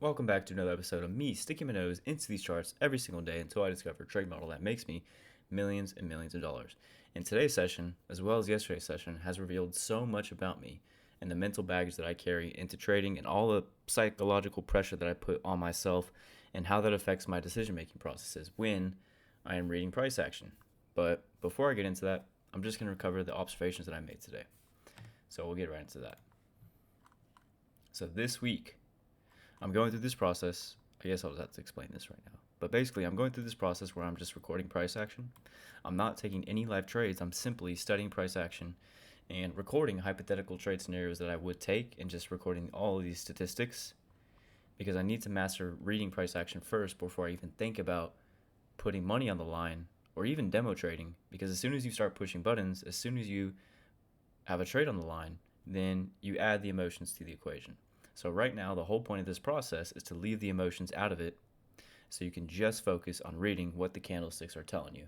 Welcome back to another episode of me sticking my nose into these charts every single day until I discover a trade model that makes me millions and millions of dollars. And today's session, as well as yesterday's session, has revealed so much about me and the mental baggage that I carry into trading and all the psychological pressure that I put on myself and how that affects my decision making processes when I am reading price action. But before I get into that, I'm just going to cover the observations that I made today. So we'll get right into that. So this week, I'm going through this process. I guess I'll have to explain this right now. But basically, I'm going through this process where I'm just recording price action. I'm not taking any live trades. I'm simply studying price action and recording hypothetical trade scenarios that I would take and just recording all of these statistics because I need to master reading price action first before I even think about putting money on the line or even demo trading. Because as soon as you start pushing buttons, as soon as you have a trade on the line, then you add the emotions to the equation. So right now, the whole point of this process is to leave the emotions out of it so you can just focus on reading what the candlesticks are telling you.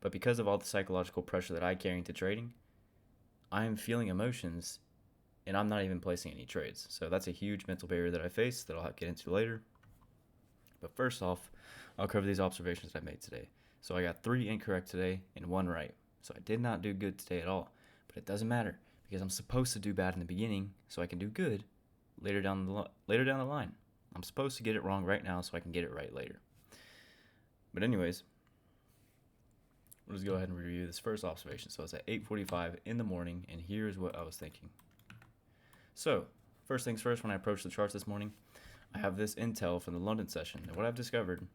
But because of all the psychological pressure that I carry into trading, I am feeling emotions and I'm not even placing any trades. So that's a huge mental barrier that I face that I'll get into later. But first off, I'll cover these observations that I made today. So I got 3 incorrect today and 1 right. So I did not do good today at all. But it doesn't matter because I'm supposed to do bad in the beginning so I can do good later down the line. I'm supposed to get it wrong right now so I can get it right later. But anyways, we'll just go ahead and review this first observation. So it's at 8:45 in the morning, and here's what I was thinking. So first things first, when I approached the charts this morning, I have this intel from the London session. And what I've discovered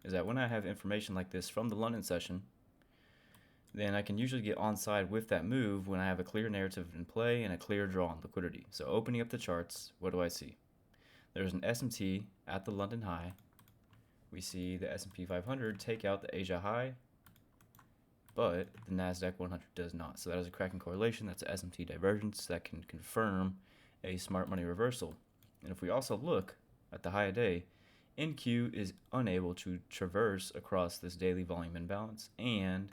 is that when I have information like this from the London session, then I can usually get on side with that move when I have a clear narrative in play and a clear draw on liquidity. So opening up the charts, what do I see? There's an SMT at the London high. We see the S&P 500 take out the Asia high, but the NASDAQ 100 does not. So that is a cracking correlation. That's an SMT divergence that can confirm a smart money reversal. And if we also look at the high of day, NQ is unable to traverse across this daily volume imbalance and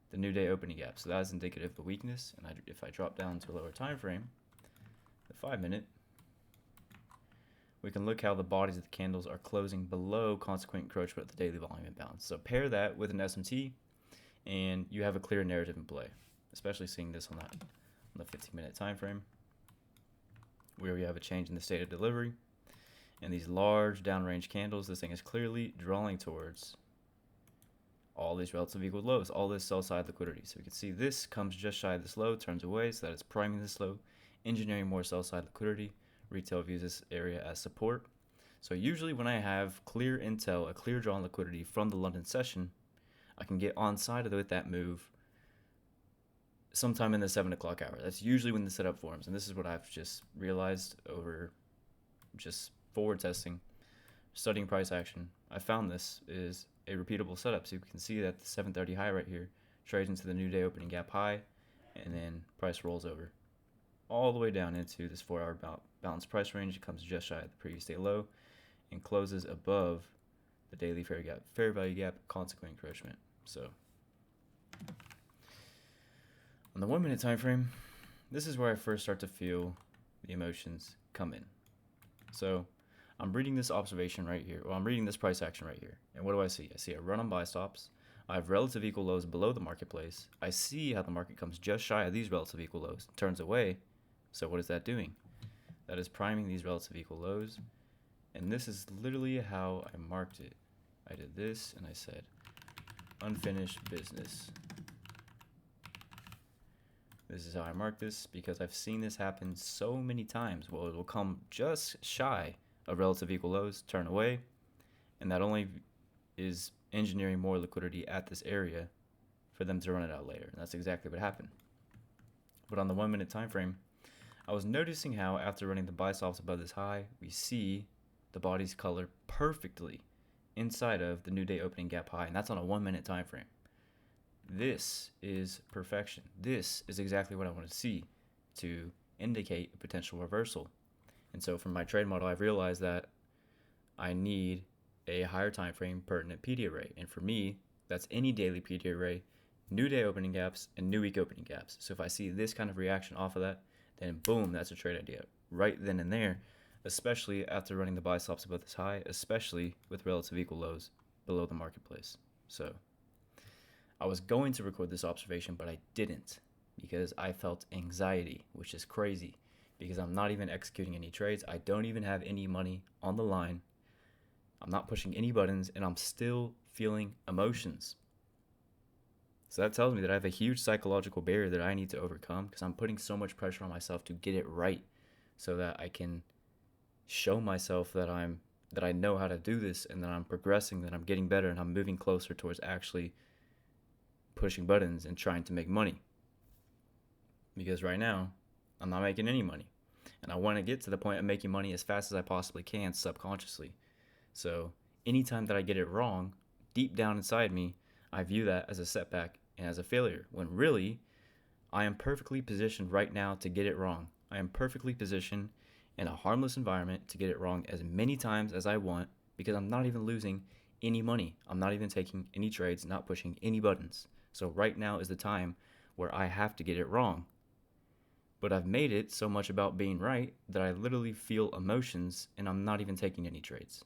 the new day opening gap. So that is indicative of weakness. And if I drop down to a lower time frame, the 5-minute, we can look how the bodies of the candles are closing below consequent encroachment of the daily volume imbalance. So pair that with an SMT, and you have a clear narrative in play. Especially seeing this on the 15-minute time frame, where we have a change in the state of delivery, and these large downrange candles. This thing is clearly drawing towards all these relative equal lows, all this sell side liquidity. So we can see this comes just shy of this low, turns away, so that it's priming this low, engineering more sell side liquidity. Retail views this area as support. So usually when I have clear intel, a clear draw on liquidity from the London session, I can get on side of it with that move sometime in the 7 o'clock hour. That's usually when the setup forms. And this is what I've just realized over just forward testing, studying price action. I found this is a repeatable setup. So you can see that the 730 high right here trades into the new day opening gap high, and then price rolls over all the way down into this 4-hour balanced price range. It comes just shy of the previous day low and closes above the daily fair value gap, consequent encroachment. So on the 1-minute time frame, this is where I first start to feel the emotions come in. So I'm reading this observation right here. Well, I'm reading this price action right here. And what do I see? I see a run on buy stops. I have relative equal lows below the marketplace. I see how the market comes just shy of these relative equal lows, turns away. So what is that doing? That is priming these relative equal lows. And this is literally how I marked it. I did this and I said, unfinished business. This is how I mark this because I've seen this happen so many times. Well, it will come just shy of relative equal lows, turn away, and that only is engineering more liquidity at this area for them to run it out later. And that's exactly what happened. But on the 1-minute time frame, I was noticing how after running the buy stops above this high, we see the bodies color perfectly inside of the new day opening gap high, and that's on a 1-minute time frame. This is perfection. This is exactly what I want to see to indicate a potential reversal. And so from my trade model, I've realized that I need a higher time frame pertinent PD array. And for me, that's any daily PD array, new day opening gaps, and new week opening gaps. So if I see this kind of reaction off of that, then boom, that's a trade idea. Right then and there, especially after running the buy stops above this high, especially with relative equal lows below the marketplace. So I was going to record this observation, but I didn't because I felt anxiety, which is crazy because I'm not even executing any trades. I don't even have any money on the line. I'm not pushing any buttons, and I'm still feeling emotions. So that tells me that I have a huge psychological barrier that I need to overcome because I'm putting so much pressure on myself to get it right so that I can show myself that I know how to do this and that I'm progressing, that I'm getting better, and I'm moving closer towards actually pushing buttons and trying to make money. Because right now, I'm not making any money. And I want to get to the point of making money as fast as I possibly can subconsciously. So anytime that I get it wrong, deep down inside me, I view that as a setback and as a failure, when really, I am perfectly positioned right now to get it wrong. I am perfectly positioned in a harmless environment to get it wrong as many times as I want because I'm not even losing any money. I'm not even taking any trades, not pushing any buttons. So right now is the time where I have to get it wrong. But I've made it so much about being right that I literally feel emotions and I'm not even taking any trades.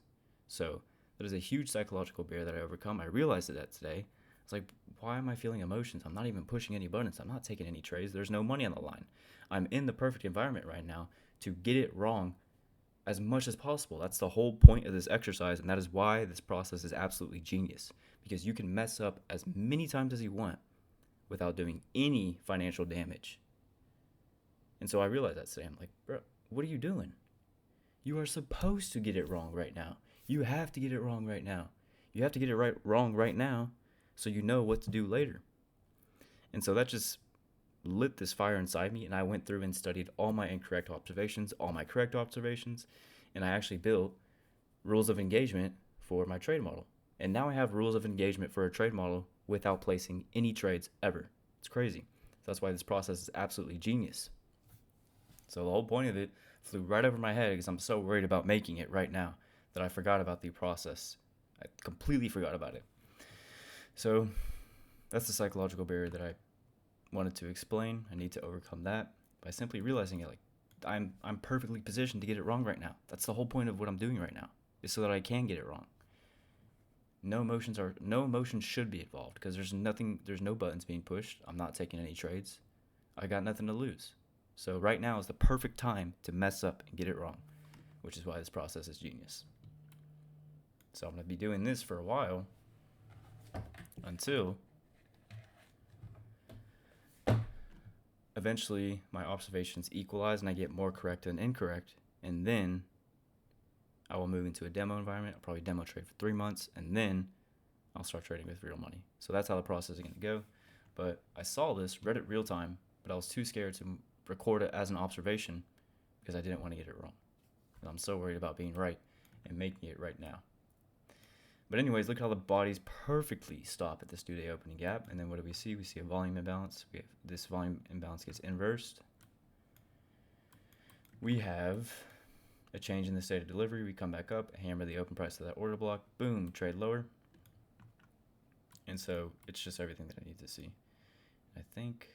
So that is a huge psychological barrier that I overcome. I realized that today. It's like, why am I feeling emotions? I'm not even pushing any buttons. I'm not taking any trades. There's no money on the line. I'm in the perfect environment right now to get it wrong as much as possible. That's the whole point of this exercise, and that is why this process is absolutely genius, because you can mess up as many times as you want without doing any financial damage. And so I realized that today. I'm like, bro, what are you doing? You are supposed to get it wrong right now. You have to get it wrong right now. You have to get it wrong right now so you know what to do later. And so that just lit this fire inside me, and I went through and studied all my incorrect observations, all my correct observations, and I actually built rules of engagement for my trade model. And now I have rules of engagement for a trade model without placing any trades ever. It's crazy. So that's why this process is absolutely genius. So the whole point of it flew right over my head because I'm so worried about making it right now that I forgot about the process. I completely forgot about it. So that's the psychological barrier that I wanted to explain. I need to overcome that by simply realizing it. Like I'm perfectly positioned to get it wrong right now. That's the whole point of what I'm doing right now, is so that I can get it wrong. No emotions should be involved because there's no buttons being pushed. I'm not taking any trades. I got nothing to lose. So right now is the perfect time to mess up and get it wrong, which is why this process is genius. So I'm going to be doing this for a while until eventually my observations equalize and I get more correct than incorrect, and then I will move into a demo environment. I'll probably demo trade for 3 months, and then I'll start trading with real money. So that's how the process is going to go. But I saw this, read it real time, but I was too scared to record it as an observation because I didn't want to get it wrong. And I'm so worried about being right and making it right now. But anyways, look how the bodies perfectly stop at this 2-day opening gap. And then what do we see? We see a volume imbalance. We have this volume imbalance gets inversed. We have a change in the state of delivery. We come back up, hammer the open price of that order block. Boom, trade lower. And so it's just everything that I need to see. I think,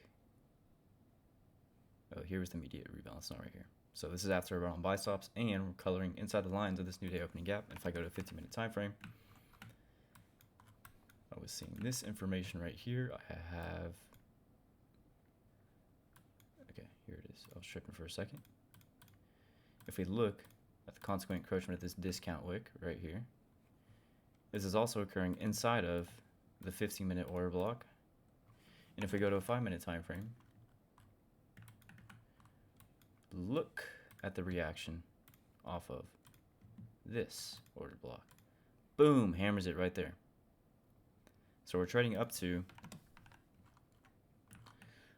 oh, here's the immediate rebalance, not right here. So this is after a run on buy stops, and we're coloring inside the lines of this new day opening gap. And if I go to a 15-minute time frame, I was seeing this information right here. I have, okay, here it is. I was tripping for a second. If we look at the consequent encroachment of this discount wick right here, this is also occurring inside of the 15-minute order block. And if we go to a 5-minute time frame, look at the reaction off of this order block. Boom, hammers it right there. So we're trading up to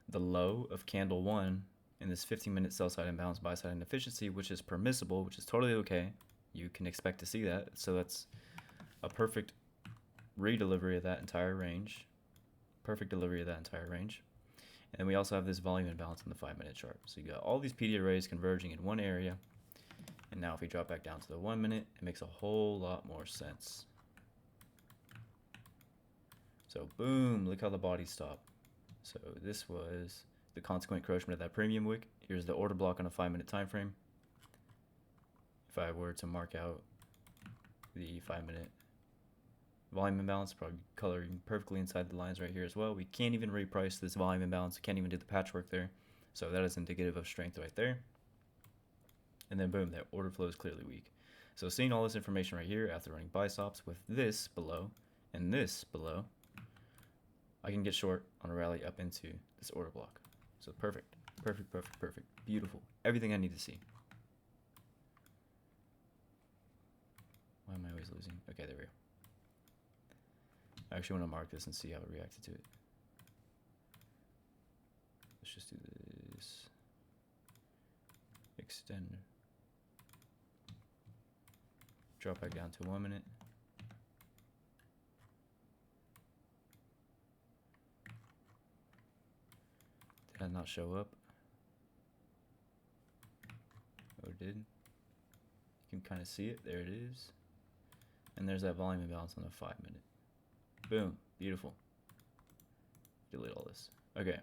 the low of candle 1 in this 15-minute sell-side imbalance, buy-side inefficiency, which is permissible, which is totally okay. You can expect to see that. So that's a perfect redelivery of that entire range. Perfect delivery of that entire range. And then we also have this volume imbalance in the 5-minute chart. So you got all these PD arrays converging in one area. And now if we drop back down to the 1 minute, it makes a whole lot more sense. So boom, look how the bodies stop. So this was the consequent encroachment of that premium wick. Here's the order block on a 5-minute time frame. If I were to mark out the 5-minute volume imbalance, probably coloring perfectly inside the lines right here as well. We can't even reprice this volume imbalance. We can't even do the patchwork there. So that is indicative of strength right there. And then boom, that order flow is clearly weak. So seeing all this information right here after running buy stops with this below and this below, I can get short on a rally up into this order block. So perfect, perfect, perfect, perfect, beautiful. Everything I need to see. Why am I always losing? Okay, there we go. I actually want to mark this and see how it reacted to it. Let's just do this. Extend. Drop back down to 1 minute. Did that not show up? Oh, it did. You can kind of see it. There it is. And there's that volume imbalance on the 5-minute. Boom. Beautiful. Delete all this. Okay.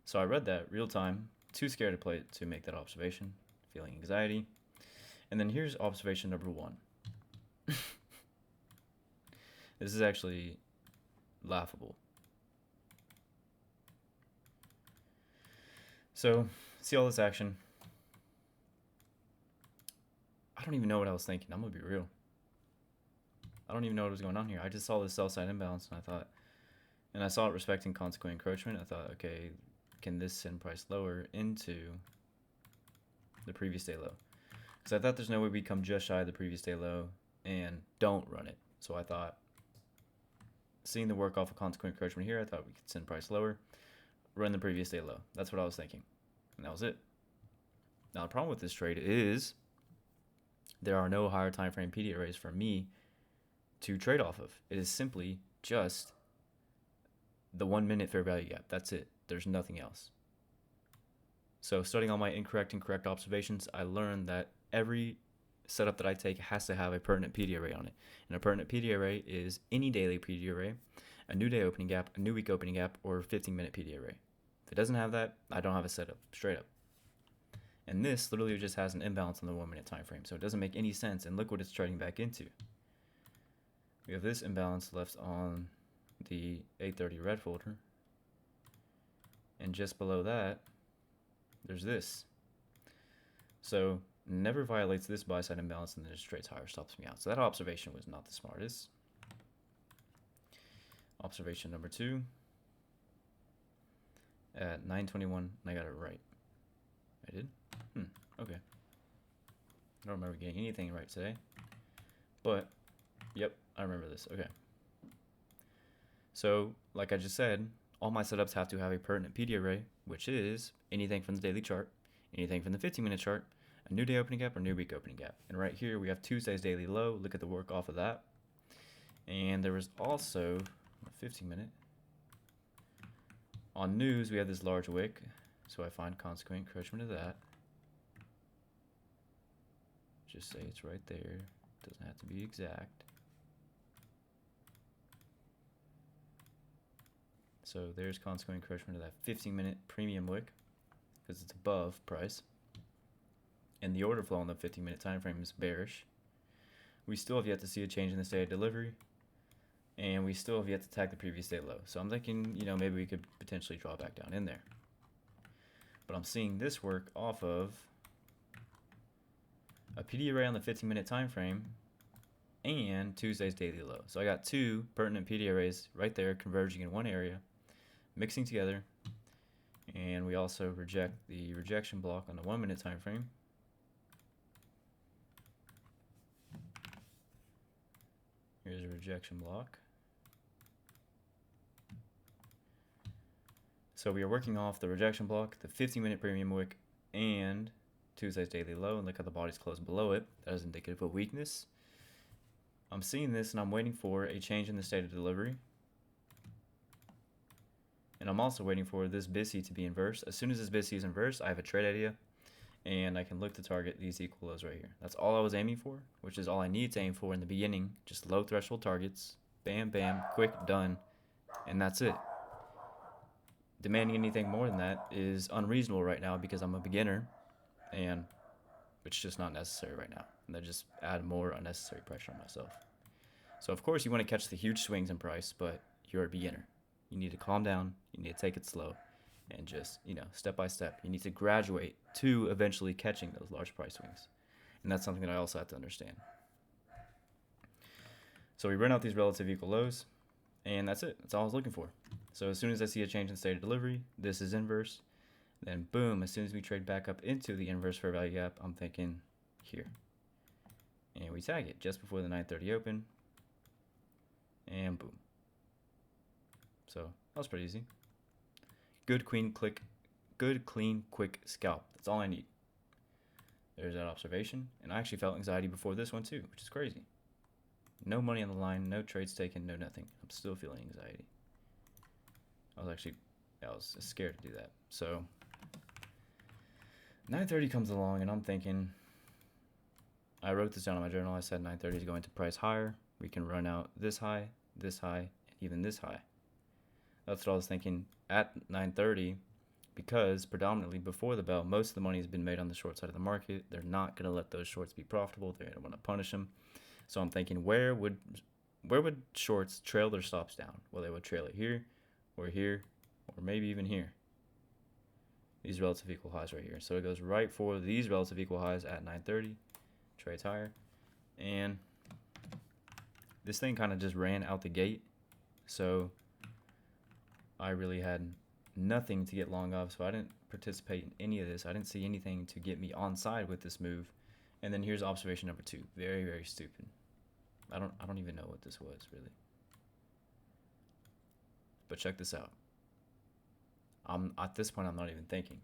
So I read that real time. Too scared to play it to make that observation. Feeling anxiety. And then here's observation number 1. This is actually laughable. So, see all this action. I don't even know what I was thinking. I'm gonna be real. I don't even know what was going on here. I just saw this sell side imbalance and I saw it respecting consequent encroachment. I thought, okay, can this send price lower into the previous day low? Because I thought there's no way we come just shy of the previous day low and don't run it. So I thought, seeing the work off of consequent encroachment here, I thought we could send price lower, run the previous day low. That's what I was thinking. And that was it. Now the problem with this trade is there are no higher time frame PD arrays for me to trade off of. It is simply just the 1 minute fair value gap. That's it. There's nothing else. So studying all my incorrect and correct observations, I learned that every setup that I take has to have a pertinent PD array on it. And a pertinent PD array is any daily PD array, a new day opening gap, a new week opening gap, or a 15-minute PD array. If it doesn't have that, I don't have a setup, straight up. And this literally just has an imbalance on the 1 minute time frame, so it doesn't make any sense. And look what it's trading back into. We have this imbalance left on the 830 red folder, and just below that, there's this. So never violates this buy side imbalance and then just trades higher, stops me out. So that observation was not the smartest. Observation number 2 at 9:21, I got it right. I did? Okay. I don't remember getting anything right today, but yep, I remember this. Okay. So, like I just said, all my setups have to have a pertinent PD array, which is anything from the daily chart, anything from the 15-minute chart, a new day opening gap, or new week opening gap. And right here, we have Tuesday's daily low. Look at the work off of that. And there was also a 15-minute. On news, we have this large wick. So I find consequent encroachment of that. Just say it's right there. Doesn't have to be exact. So there's consequent encroachment of that 15-minute premium wick because it's above price. And the order flow on the 15-minute time frame is bearish. We still have yet to see a change in the state of delivery. And we still have yet to tag the previous day low. So I'm thinking, maybe we could potentially draw back down in there. But I'm seeing this work off of a PD array on the 15-minute time frame and Tuesday's daily low. So I got 2 pertinent PD arrays right there converging in one area, mixing together. And we also reject the rejection block on the 1 minute time frame. Here's a rejection block. So we are working off the rejection block, the 15-minute premium wick, and Tuesday's daily low, and look how the body's closed below it. That is indicative of weakness. I'm seeing this and I'm waiting for a change in the state of delivery. And I'm also waiting for this BISI to be inverse. As soon as this BISI is inverse, I have a trade idea, and I can look to target these equal lows right here. That's all I was aiming for, which is all I need to aim for in the beginning. Just low threshold targets. Bam, bam, quick, done. And that's it. Demanding anything more than that is unreasonable right now because I'm a beginner and which is just not necessary right now. And that just add more unnecessary pressure on myself. So of course you want to catch the huge swings in price, but you're a beginner. You need to calm down. You need to take it slow, and just, step by step. You need to graduate to eventually catching those large price swings, and that's something that I also have to understand. So we run out these relative equal lows, and that's it. That's all I was looking for. So as soon as I see a change in state of delivery, this is inverse. Then boom, as soon as we trade back up into the inverse fair value gap, I'm thinking here. And we tag it just before the 9:30 open. And boom. So that was pretty easy. Good, clean, quick scalp. That's all I need. There's that observation. And I actually felt anxiety before this one too, which is crazy. No money on the line, no trades taken, no nothing. I'm still feeling anxiety. I was scared to do that. So 9:30 comes along, and I'm thinking, I wrote this down in my journal. I said 9:30 is going to price higher. We can run out this high, and even this high. That's what I was thinking at 9:30, because predominantly before the bell, most of the money has been made on the short side of the market. They're not going to let those shorts be profitable. They're going to want to punish them. So I'm thinking, where would shorts trail their stops down? Well, they would trail it here, or maybe even here. These relative equal highs right here. So it goes right for these relative equal highs at 9:30, trades higher, and this thing kind of just ran out the gate. So I really had nothing to get long of, so I didn't participate in any of this. I didn't see anything to get me on side with this move. And then here's observation number 2. Very, very stupid. I don't even know what this was, really. But check this out. At this point, I'm not even thinking.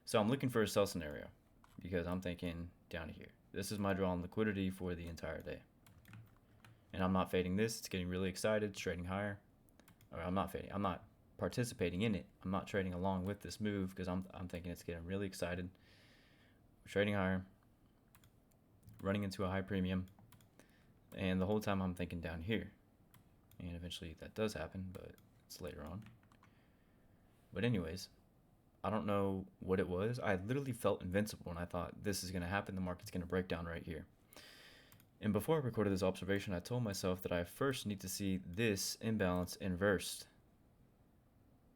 So I'm looking for a sell scenario, because I'm thinking down here. This is my draw on liquidity for the entire day. And I'm not fading this. It's getting really excited. It's trading higher. Or I'm not fading. I'm not participating in it. I'm not trading along with this move, because I'm thinking it's getting really excited. We're trading higher, running into a high premium, and the whole time I'm thinking down here. And eventually that does happen, but it's later on. But anyways, I don't know what it was. I literally felt invincible, and I thought, this is going to happen. The market's going to break down right here. And before I recorded this observation, I told myself that I first need to see this imbalance inversed.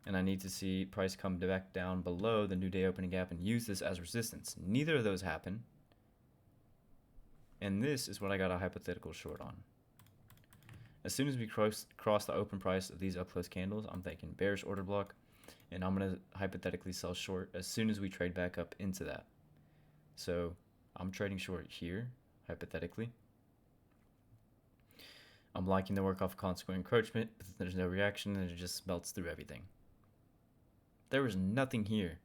And I need to see price come back down below the new day opening gap and use this as resistance. Neither of those happen. And this is what I got a hypothetical short on. As soon as we cross the open price of these up close candles, I'm thinking bearish order block. And I'm going to hypothetically sell short as soon as we trade back up into that. So I'm trading short here, hypothetically. I'm liking the work off consequent encroachment, but there's no reaction, and it just melts through everything. There was nothing here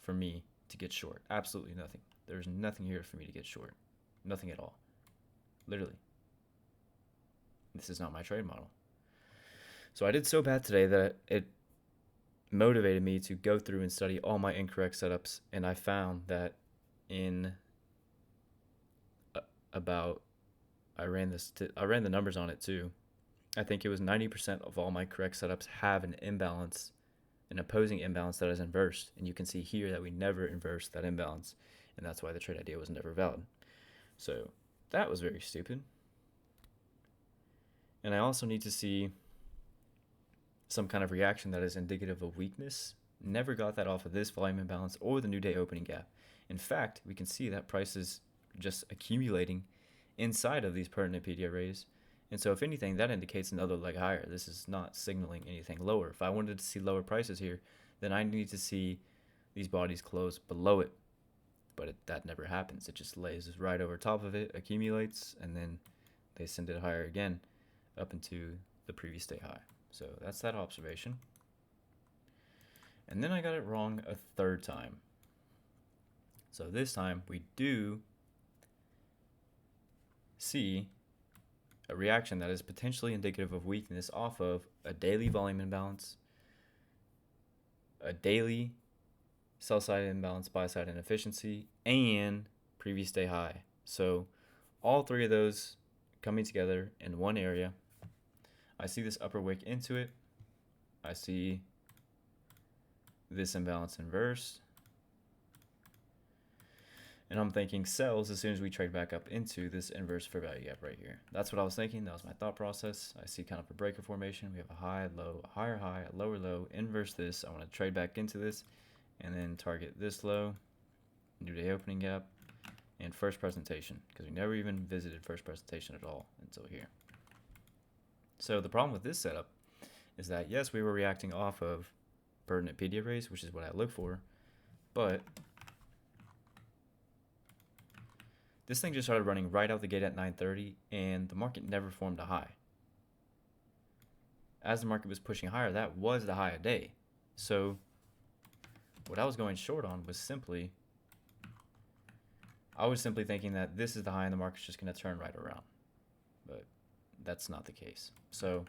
for me to get short. Absolutely nothing. There's nothing here for me to get short. Nothing at all. Literally. This is not my trade model. So I did so bad today that it motivated me to go through and study all my incorrect setups, and I found that in I ran the numbers on it too. I think it was 90% of all my correct setups have an imbalance, an opposing imbalance that is inversed, and you can see here that we never inversed that imbalance, and that's why the trade idea was never valid. So that was very stupid. And I also need to see some kind of reaction that is indicative of weakness. Never got that off of this volume imbalance or the new day opening gap. In fact, we can see that price is just accumulating inside of these pertinent PD arrays. And so if anything, that indicates another leg higher. This is not signaling anything lower. If I wanted to see lower prices here, then I need to see these bodies close below it. But that never happens. It just lays right over top of it, accumulates, and then they send it higher again up into the previous day high. So that's that observation. And then I got it wrong a third time. So this time we do see a reaction that is potentially indicative of weakness off of a daily volume imbalance, a daily sell side imbalance, buy side inefficiency, and previous day high. So all three of those coming together in one area. I see this upper wick into it. I see this imbalance inverse. And I'm thinking sells as soon as we trade back up into this inverse fair value gap right here. That's what I was thinking. That was my thought process. I see kind of a breaker formation. We have a high, low, a higher high, a lower low, inverse this. I want to trade back into this and then target this low, new day opening gap, and first presentation, because we never even visited first presentation at all until here. So the problem with this setup is that, yes, we were reacting off of pertinent PD arrays, which is what I look for, but this thing just started running right out the gate at 9:30, and the market never formed a high. As the market was pushing higher, that was the high of day. So what I was going short on was I was simply thinking that this is the high and the market's just going to turn right around. But that's not the case. So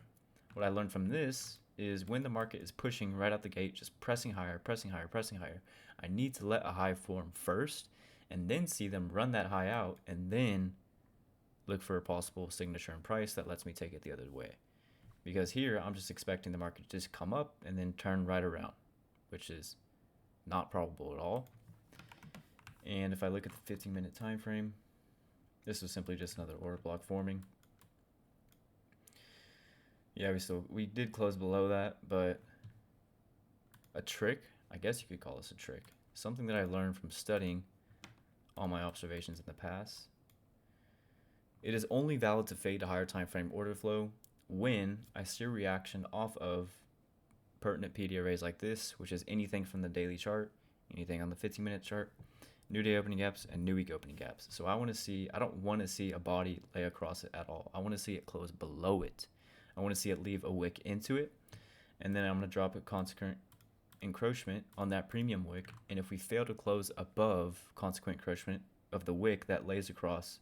what I learned from this is when the market is pushing right out the gate, just pressing higher, pressing higher, pressing higher, I need to let a high form first and then see them run that high out and then look for a possible signature in price that lets me take it the other way. Because here I'm just expecting the market to just come up and then turn right around, which is not probable at all. And if I look at the 15-minute time frame, this was simply just another order block forming. Yeah, we did close below that, but a trick, I guess you could call this a trick, something that I learned from studying all my observations in the past. It is only valid to fade a higher time frame order flow when I steer reaction off of pertinent PD arrays like this, which is anything from the daily chart, anything on the 15-minute chart, new day opening gaps, and new week opening gaps. So I don't want to see a body lay across it at all. I want to see it close below it. I want to see it leave a wick into it, and then I'm going to drop a consequent encroachment on that premium wick. And if we fail to close above consequent encroachment of the wick that lays across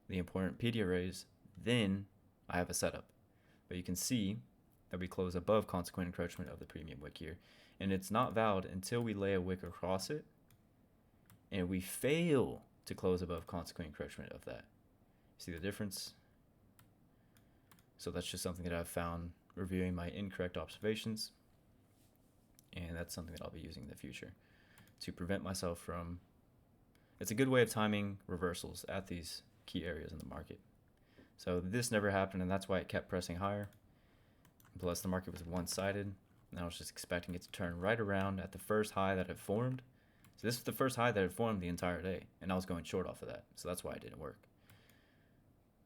the important PD arrays, then I have a setup. But you can see that we close above consequent encroachment of the premium wick here, and it's not valid until we lay a wick across it and we fail to close above consequent encroachment of that. See the difference? So that's just something that I've found reviewing my incorrect observations, and that's something that I'll be using in the future to prevent myself from. It's a good way of timing reversals at these key areas in the market. So this never happened, and that's why it kept pressing higher. Plus the market was one-sided, and I was just expecting it to turn right around at the first high that it formed. So this was the first high that it formed the entire day, and I was going short off of that, so that's why it didn't work.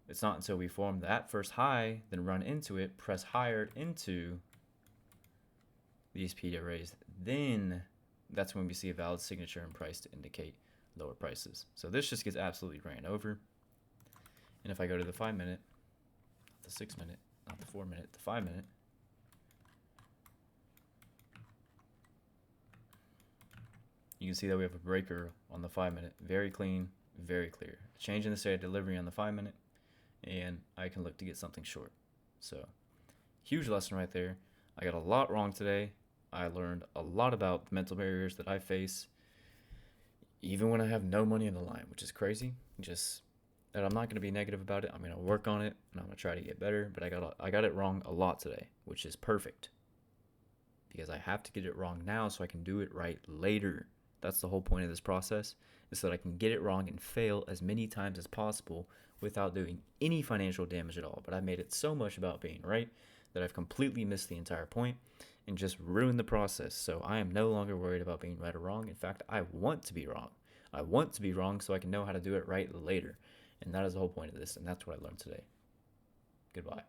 It's not until we form that first high, then run into it, press higher into these PD arrays, then that's when we see a valid signature in price to indicate lower prices. So this just gets absolutely ran over. And if I go to the 5-minute, not the 6-minute, not the 4-minute, the 5-minute, you can see that we have a breaker on the 5-minute. Very clean, very clear. Change in the state of delivery on the 5-minute, and I can look to get something short. So, huge lesson right there. I got a lot wrong today. I learned a lot about the mental barriers that I face, even when I have no money in the line, which is crazy. Just that I'm not going to be negative about it. I'm going to work on it, and I'm going to try to get better. But I got it wrong a lot today, which is perfect, because I have to get it wrong now so I can do it right later. That's the whole point of this process, is so that I can get it wrong and fail as many times as possible without doing any financial damage at all. But I've made it so much about being right that I've completely missed the entire point and just ruined the process. So I am no longer worried about being right or wrong. In fact, I want to be wrong. I want to be wrong so I can know how to do it right later. And that is the whole point of this, and that's what I learned today. Goodbye.